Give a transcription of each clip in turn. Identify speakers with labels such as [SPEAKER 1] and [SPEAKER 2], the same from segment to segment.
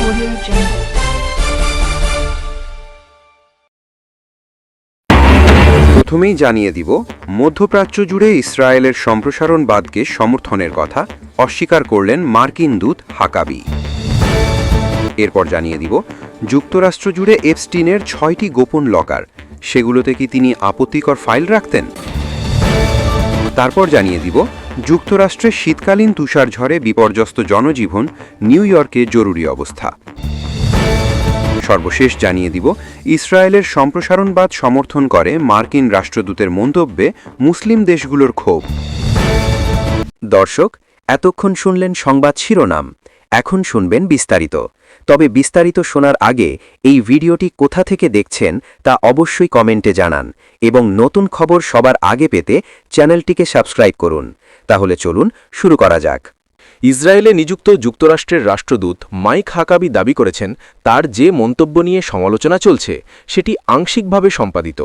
[SPEAKER 1] Audio Jungle.
[SPEAKER 2] প্রথমেই জানিয়ে দিব, মধ্যপ্রাচ্য জুড়ে ইসরায়েলের সম্প্রসারণবাদকে সমর্থনের কথা অস্বীকার করলেন মার্কিন দূত হাকাবি। এরপর জানিয়ে দিব, যুক্তরাষ্ট্র জুড়ে এপস্টিনের 6টি গোপন লকার, সেগুলোতে কি তিনি আপত্তিকর ফাইল রাখতেন? তারপর জানিয়ে দিব, যুক্তরাষ্ট্রের শীতকালীন তুষারঝড়ে বিপর্যস্ত জনজীবন, নিউ ইয়র্কে জরুরি অবস্থা। সর্বশেষ জানিয়ে দিব, ইসরায়েলের সম্প্রসারণবাদ সমর্থন করে মার্কিন রাষ্ট্রদূতের মন্তব্যে মুসলিম দেশগুলোর ক্ষোভ। দর্শক, এতক্ষণ শুনলেন সংবাদ শিরোনাম, এখন শুনবেন বিস্তারিত। তবে বিস্তারিত শোনার আগে এই ভিডিওটি কোথা থেকে দেখছেন তা অবশ্যই কমেন্টে জানান এবং নতুন খবর সবার আগে পেতে চ্যানেলটিকে সাবস্ক্রাইব করুন। তাহলে চলুন শুরু করা যাক।
[SPEAKER 3] ইসরায়েলে নিযুক্ত যুক্তরাষ্ট্রের রাষ্ট্রদূত মাইক হাকাবি দাবি করেছেন, তার যে মন্তব্য নিয়ে সমালোচনা চলছে সেটি আংশিকভাবে সম্পাদিত।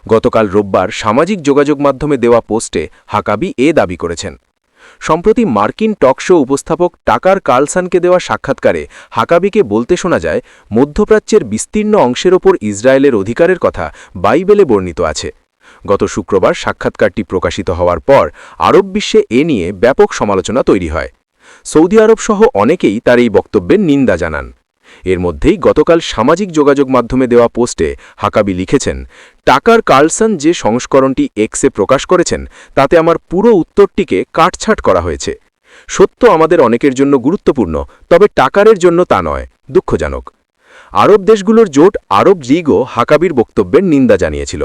[SPEAKER 3] গতকাল রোববার সামাজিক যোগাযোগ মাধ্যমে দেওয়া পোস্টে হাকাবি এ দাবি করেছেন। সম্প্রতি মার্কিন টক শো উপস্থাপক টাকার কার্লসনকে দেওয়া সাক্ষাৎকারে হাকাবিকে বলতে শোনা যায়, মধ্যপ্রাচ্যের বিস্তীর্ণ অংশের ওপর ইসরায়েলের অধিকারের কথা বাইবেলে বর্ণিত আছে। গত শুক্রবার সাক্ষাৎকারটি প্রকাশিত হওয়ার পর আরব বিশ্বে এ নিয়ে ব্যাপক সমালোচনা তৈরি হয়। সৌদি আরব সহ অনেকেই তার এই বক্তব্যের নিন্দা জানান। এর মধ্যেই গতকাল সামাজিক যোগাযোগ মাধ্যমে দেওয়া পোস্টে হাকাবি লিখেছেন, টাকার কার্লসন যে সংস্করণটি এক্সে প্রকাশ করেছেন তাতে আমার পুরো উত্তরটিকে কাটছাঁট করা হয়েছে। সত্য আমাদের অনেকের জন্য গুরুত্বপূর্ণ, তবে টাকারের জন্য তা নয়, দুঃখজনক। আরব দেশগুলোর জোট আরব লীগও হাকাবির বক্তব্যের নিন্দা জানিয়েছিল।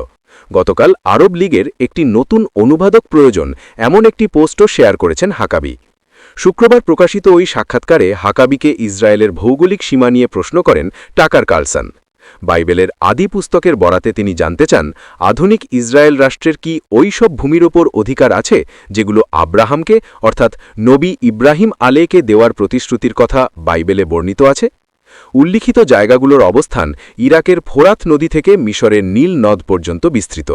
[SPEAKER 3] গতকাল আরব লীগের একটি নতুন অনুবাদক প্রয়োজন এমন একটি পোস্টও শেয়ার করেছেন হাকাবি। শুক্রবার প্রকাশিত ওই সাক্ষাৎকারে হাকাবিকে ইসরায়েলের ভৌগোলিক সীমা নিয়ে প্রশ্ন করেন টাকার কার্লসন। বাইবেলের আদি পুস্তকের বরাতে তিনি জানতে চান, আধুনিক ইসরায়েল রাষ্ট্রের কি ওই সব ভূমির ওপর অধিকার আছে যেগুলো আব্রাহামকে অর্থাৎ নবী ইব্রাহিম আলেকে দেওয়ার প্রতিশ্রুতির কথা বাইবেলে বর্ণিত আছে? উল্লিখিত জায়গাগুলোর অবস্থান ইরাকের ফোরাত নদী থেকে মিশরের নীল নদ পর্যন্ত বিস্তৃত।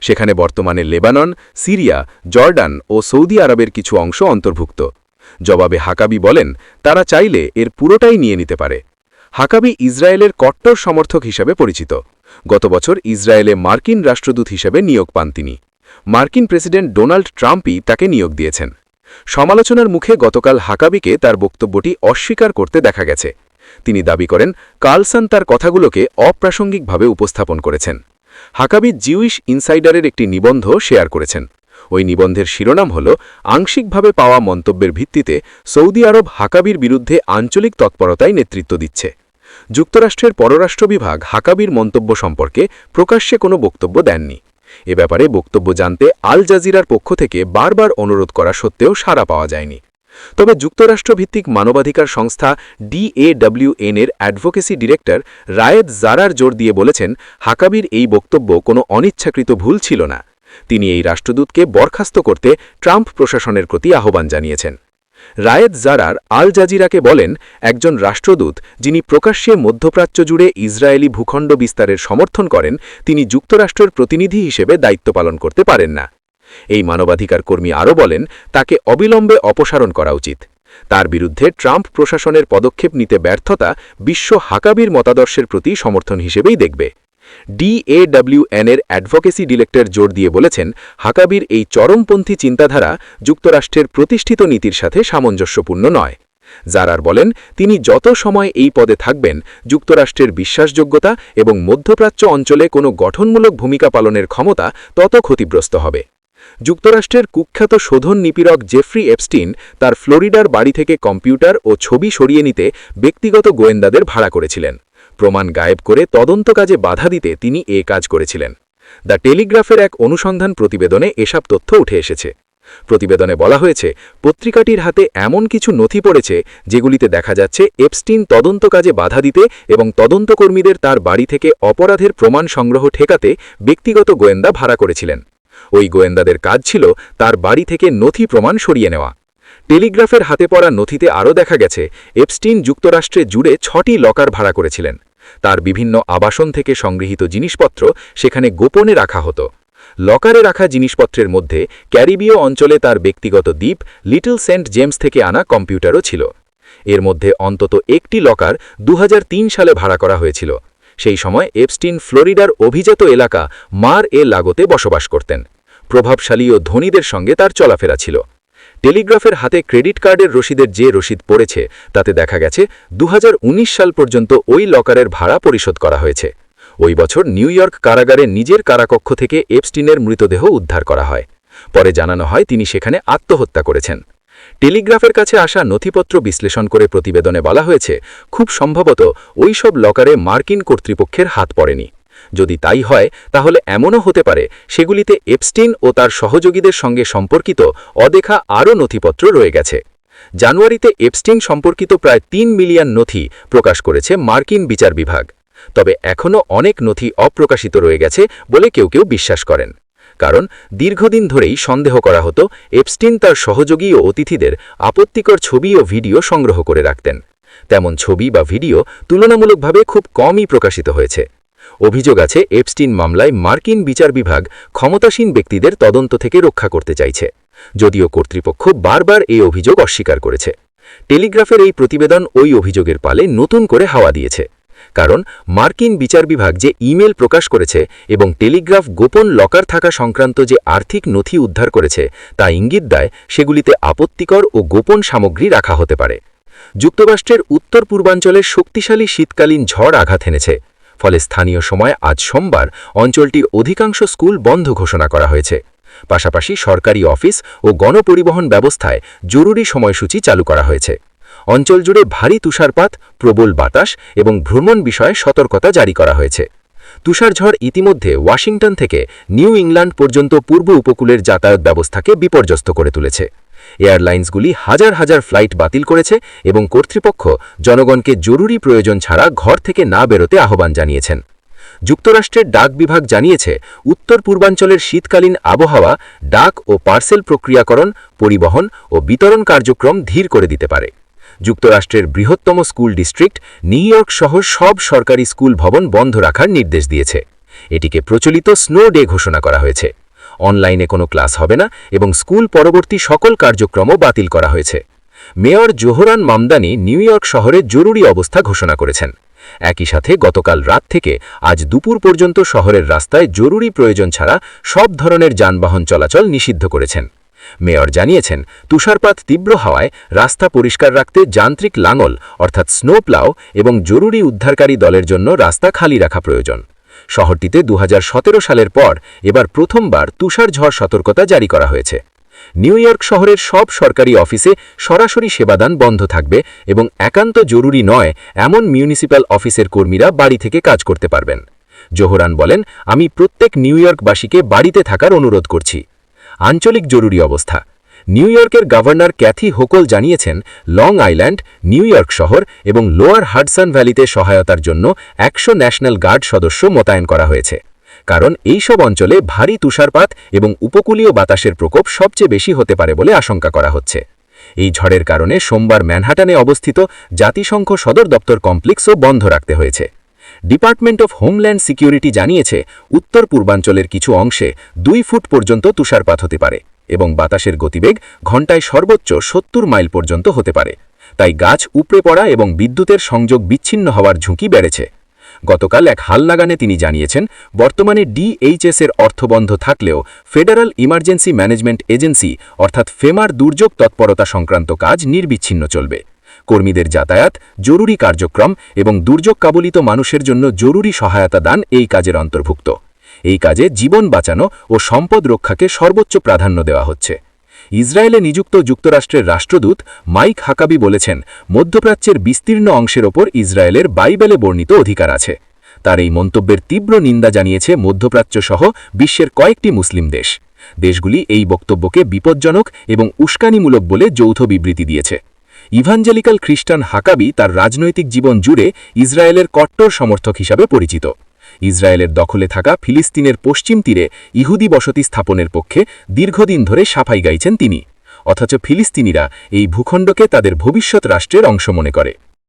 [SPEAKER 3] সেখানে বর্তমানে লেবানন, সিরিয়া, জর্ডান ও সৌদি আরবের কিছু অংশ অন্তর্ভুক্ত। জবাবে হাকাবি বলেন, তারা চাইলে এর পুরোটাই নিয়ে নিতে পারে। হাকাবি ইসরায়েলের কট্টর সমর্থক হিসেবে পরিচিত। গত বছর ইসরায়েলে মার্কিন রাষ্ট্রদূত হিসেবে নিয়োগ পান তিনি। মার্কিন প্রেসিডেন্ট ডোনাল্ড ট্রাম্পই তাকে নিয়োগ দিয়েছেন। সমালোচনার মুখে গতকাল হাকাবিকে তার বক্তব্যটি অস্বীকার করতে দেখা গেছে। তিনি দাবি করেন, কার্লসন তার কথাগুলোকে অপ্রাসঙ্গিকভাবে উপস্থাপন করেছেন। হাকাবি জিউইশ ইনসাইডারের একটি নিবন্ধ শেয়ার করেছেন। ওই নিবন্ধের শিরোনাম হল, আংশিকভাবে পাওয়া মন্তব্যের ভিত্তিতে সৌদি আরব হাকাবির বিরুদ্ধে আঞ্চলিক তৎপরতায় নেতৃত্ব দিচ্ছে। যুক্তরাষ্ট্রের পররাষ্ট্র বিভাগ হাকাবির মন্তব্য সম্পর্কে প্রকাশ্যে কোনো বক্তব্য দেননি। এ ব্যাপারে বক্তব্য জানতে আল জাজিরার পক্ষ থেকে বারবার অনুরোধ করা সত্ত্বেও সাড়া পাওয়া যায়নি। তবে যুক্তরাষ্ট্রভিত্তিক মানবাধিকার সংস্থা DAWN এর অ্যাডভোকেসি ডিরেক্টর রায়েদ জারার জোর দিয়ে বলেছেন, হাকাবির এই বক্তব্য কোনো অনিচ্ছাকৃত ভুল ছিল না। তিনি এই রাষ্ট্রদূতকে বরখাস্ত করতে ট্রাম্প প্রশাসনের প্রতি আহ্বান জানিয়েছেন। রায়েদ জারার আল জাজিরাকে বলেন, একজন রাষ্ট্রদূত যিনি প্রকাশ্যে মধ্যপ্রাচ্য জুড়ে ইসরায়েলি ভূখণ্ড বিস্তারের সমর্থন করেন, তিনি যুক্তরাষ্ট্রের প্রতিনিধি হিসেবে দায়িত্ব পালন করতে পারেন না। এই মানবাধিকার কর্মী আরও বলেন, তাকে অবিলম্বে অপসারণ করা উচিত। তার বিরুদ্ধে ট্রাম্প প্রশাসনের পদক্ষেপ নিতে ব্যর্থতা বিশ্ব হাকাবির মতাদর্শের প্রতি সমর্থন হিসেবেই দেখবে। DAWN এর অ্যাডভোকেসি ডিরেক্টর জোর দিয়ে বলেছেন, হাকাবির এই চরমপন্থী চিন্তাধারা যুক্তরাষ্ট্রের প্রতিষ্ঠিত নীতির সাথে সামঞ্জস্যপূর্ণ নয়। জারার বলেন, তিনি যত সময় এই পদে থাকবেন, যুক্তরাষ্ট্রের বিশ্বাসযোগ্যতা এবং মধ্যপ্রাচ্য অঞ্চলে কোনো গঠনমূলক ভূমিকা পালনের ক্ষমতা তত ক্ষতিগ্রস্ত হবে। যুক্তরাষ্ট্রের কুখ্যাত শোধন নিপীড়ক জেফ্রি এপস্টিন তার ফ্লোরিডার বাড়ি থেকে কম্পিউটার ও ছবি সরিয়ে নিতে ব্যক্তিগত গোয়েন্দাদের ভাড়া করেছিলেন। প্রমাণ গায়েব করে তদন্ত কাজে বাধা দিতে তিনি এ কাজ করেছিলেন। দ্য টেলিগ্রাফের এক অনুসন্ধান প্রতিবেদনে এসব তথ্য উঠে এসেছে। প্রতিবেদনে বলা হয়েছে, পত্রিকাটির হাতে এমন কিছু নথি পড়েছে যেগুলিতে দেখা যাচ্ছে এপস্টিন তদন্ত কাজে বাধা দিতে এবং তদন্তকর্মীদের তার বাড়ি থেকে অপরাধের প্রমাণ সংগ্রহ ঠেকাতে ব্যক্তিগত গোয়েন্দা ভাড়া করেছিলেন। ওই গোয়েন্দাদের কাজ ছিল তার বাড়ি থেকে নথি প্রমাণ সরিয়ে নেওয়া। টেলিগ্রাফের হাতে পড়া নথিতে আরও দেখা গেছে, এপস্টিন যুক্তরাষ্ট্রে জুড়ে 6টি লকার ভাড়া করেছিলেন। তার বিভিন্ন আবাসন থেকে সংগৃহীত জিনিসপত্র সেখানে গোপনে রাখা হতো। লকারে রাখা জিনিসপত্রের মধ্যে ক্যারিবীয় অঞ্চলে তার ব্যক্তিগত দ্বীপ লিটল সেন্ট জেমস থেকে আনা কম্পিউটারও ছিল। এর মধ্যে অন্তত একটি লকার 2003 সালে ভাড়া করা হয়েছিল। সেই সময় এপস্টিন ফ্লোরিডার অভিজাত এলাকা মার-এ-লাগোতে বসবাস করতেন। প্রভাবশালী ও ধনীদের সঙ্গে তার চলাফেরা ছিল। টেলিগ্রাফের হাতে ক্রেডিট কার্ডের রসিদের যে রসিদ পড়েছে তাতে দেখা গেছে 2019 সাল পর্যন্ত ওই লকারের ভাড়া পরিশোধ করা হয়েছে। ওই বছর নিউ ইয়র্ক কারাগারে নিজের কারাকক্ষ থেকে এপস্টিনের মৃতদেহ উদ্ধার করা হয়। পরে জানানো হয় তিনি সেখানে আত্মহত্যা করেছেন। টেলিগ্রাফের কাছে আসা নথিপত্র বিশ্লেষণ করে প্রতিবেদনে বলা হয়েছে, খুব সম্ভবত ওই সব লকারে মার্কিন কর্তৃপক্ষের হাত পড়েনি। যদি তাই হয় তাহলে এমনও হতে পারে সেগুলিতে এপস্টিন ও তার সহযোগীদের সঙ্গে সম্পর্কিত অদেখা আরও নথিপত্র রয়ে গেছে। জানুয়ারিতে এপস্টিন সম্পর্কিত প্রায় 3 মিলিয়ন নথি প্রকাশ করেছে মার্কিন বিচার বিভাগ। তবে এখনও অনেক নথি অপ্রকাশিত রয়ে গেছে বলে কেউ কেউ বিশ্বাস করেন। কারণ দীর্ঘদিন ধরেই সন্দেহ করা হতো এপস্টিন তার সহযোগী ও অতিথিদের আপত্তিকর ছবি ও ভিডিও সংগ্রহ করে রাখতেন। তেমন ছবি বা ভিডিও তুলনামূলকভাবে খুব কমই প্রকাশিত হয়েছে। অভিযোগ আছে এপস্টিন মামলায় মার্কিন বিচার বিভাগ ক্ষমতাসীন ব্যক্তিদের তদন্ত থেকে রক্ষা করতে চাইছে, যদিও কর্তৃপক্ষ বারবার এই অভিযোগ অস্বীকার করেছে। টেলিগ্রাফের এই প্রতিবেদন ওই অভিযোগের পালে নতুন করে হাওয়া দিয়েছে। কারণ মার্কিন বিচার বিভাগ যে ইমেল প্রকাশ করেছে এবং টেলিগ্রাফ গোপন লকার থাকা সংক্রান্ত যে আর্থিক নথি উদ্ধার করেছে তা ইঙ্গিত দেয় সেগুলিতে আপত্তিকর ও গোপন সামগ্রী রাখা হতে পারে। যুক্তরাষ্ট্রের উত্তর পূর্বাঞ্চলের শক্তিশালী শীতকালীন ঝড় আঘাত এনেছে। ফলে স্থানীয় সময় আজ সোমবার অঞ্চলটির অধিকাংশ স্কুল বন্ধ ঘোষণা করা হয়েছে। পাশাপাশি সরকারি অফিস ও গণপরিবহন ব্যবস্থায় জরুরি সময়সূচি চালু করা হয়েছে। অঞ্চল জুড়ে ভারী তুষারপাত, প্রবল বাতাস এবং ভ্রমণ বিষয়ে সতর্কতা জারি করা হয়েছে। তুষারঝড় ইতিমধ্যে ওয়াশিংটন থেকে নিউ ইংল্যান্ড পর্যন্ত পূর্ব উপকূলের যাতায়াত ব্যবস্থাকে বিপর্যস্ত করে তুলেছে। এয়ারলাইন্সগুলি হাজার হাজার ফ্লাইট বাতিল করেছে এবং কর্তৃপক্ষ জনগণকে জরুরি প্রয়োজন ছাড়া ঘর থেকে না বেরোতে আহ্বান জানিয়েছেন। যুক্তরাষ্ট্রের ডাক বিভাগ জানিয়েছে উত্তর পূর্বাঞ্চলের শীতকালীন আবহাওয়া ডাক ও পার্সেল প্রক্রিয়াকরণ, পরিবহন ও বিতরণ কার্যক্রম ধীর করে দিতে পারে। যুক্তরাষ্ট্রের বৃহত্তম স্কুল ডিস্ট্রিক্ট নিউ ইয়র্ক সহ সব সরকারি স্কুল ভবন বন্ধ রাখার নির্দেশ দিয়েছে। এটিকে প্রচলিত স্নো ডে ঘোষণা করা হয়েছে। অনলাইনে কোনো ক্লাস হবে না এবং স্কুল পরবর্তী সকল কার্যক্রমও বাতিল করা হয়েছে। Mayor Zohran Mamdani new York শহরে জরুরি অবস্থা ঘোষণা করেছেন। একই সাথে গতকাল রাত থেকে আজ দুপুর পর্যন্ত শহরের রাস্তায় জরুরি প্রয়োজন ছাড়া সব ধরনের যানবাহন চলাচল নিষিদ্ধ করেছেন। মেয়র জানিয়েছেন তুষারপাত তীব্র হওয়ায় রাস্তা পরিষ্কার রাখতে যান্ত্রিক লাঙল অর্থাৎ স্নো প্লাও এবং জরুরি উদ্ধারকারী দলের জন্য রাস্তা খালি রাখা প্রয়োজন। শহরটিতে 2017 সালের পর এবার প্রথমবার তুষারঝড় সতর্কতা জারি করা হয়েছে। নিউ ইয়র্ক শহরের সব সরকারি অফিসে সরাসরি সেবাদান বন্ধ থাকবে এবং একান্ত জরুরি নয় এমন মিউনিসিপ্যাল অফিসের কর্মীরা বাড়ি থেকে কাজ করতে পারবেন। জোহরান বলেন, আমি প্রত্যেক নিউ ইয়র্কবাসীকে বাড়িতে থাকার অনুরোধ করছি। আঞ্চলিক জরুরি অবস্থা। নিউ ইয়র্কের গভর্নর ক্যাথি হোকল জানিয়েছেন লং আইল্যান্ড, নিউ ইয়র্ক শহর এবং লোয়ার হাডসন ভ্যালিতে সহায়তার জন্য 100 ন্যাশনাল গার্ড সদস্য মোতায়েন করা হয়েছে। কারণ এই সব অঞ্চলে ভারী তুষারপাত এবং উপকূলীয় বাতাসের প্রকোপ সবচেয়ে বেশি হতে পারে বলে আশঙ্কা করা হচ্ছে। এই ঝড়ের কারণে সোমবার ম্যানহাটানে অবস্থিত জাতিসংঘ সদর দপ্তর কমপ্লেক্সও বন্ধ রাখতে হয়েছে। ডিপার্টমেন্ট অফ হোমল্যান্ড সিকিউরিটি জানিয়েছে উত্তর পূর্বাঞ্চলের কিছু অংশে 2 ফুট পর্যন্ত তুষারপাত হতে পারে এবং বাতাসের গতিবেগ ঘণ্টায় সর্বোচ্চ 70 মাইল পর্যন্ত হতে পারে। তাই গাছ উপড়ে পড়া এবং বিদ্যুতের সংযোগ বিচ্ছিন্ন হওয়ার ঝুঁকি বেড়েছে। গতকাল এক হালনাগানে তিনি জানিয়েছেন বর্তমানে DHS এর অর্থবন্ধ থাকলেও ফেডারাল ইমার্জেন্সি ম্যানেজমেন্ট এজেন্সি অর্থাৎ ফেমার দুর্যোগ তৎপরতা সংক্রান্ত কাজ নির্বিচ্ছিন্ন চলবে। কর্মীদের যাতায়াত, জরুরি কার্যক্রম এবং দুর্যোগ কাবলিত মানুষের জন্য জরুরি সহায়তা দান এই কাজের অন্তর্ভুক্ত। এই কাজে জীবন বাঁচানো ও সম্পদ রক্ষাকে সর্বোচ্চ প্রাধান্য দেওয়া হচ্ছে। ইসরায়েলে নিযুক্ত যুক্তরাষ্ট্রের রাষ্ট্রদূত মাইক হাকাবি বলেছেন মধ্যপ্রাচ্যের বিস্তীর্ণ অংশের ওপর ইসরায়েলের বাইবেলে বর্ণিত অধিকার আছে। তার এই মন্তব্যের তীব্র নিন্দা জানিয়েছে মধ্যপ্রাচ্য সহ বিশ্বের কয়েকটি মুসলিম দেশ। দেশগুলি এই বক্তব্যকে বিপজ্জনক এবং উস্কানিমূলক বলে যৌথ বিবৃতি দিয়েছে। ইভাঞ্জেলিক্যাল খ্রিস্টান হাকাবি তার রাজনৈতিক জীবন জুড়ে ইসরায়েলের কট্টর সমর্থক হিসাবে পরিচিত। ইসরায়েলের দখলে থাকা ফিলিস্তিনের পশ্চিম তীরে ইহুদি বসতি স্থাপনের পক্ষে দীর্ঘদিন ধরে সাফাই গাইছেন তিনি। অথচ ফিলিস্তিনিরা এই ভূখণ্ডকে তাদের ভবিষ্যৎ রাষ্ট্রের অংশ মনে করে।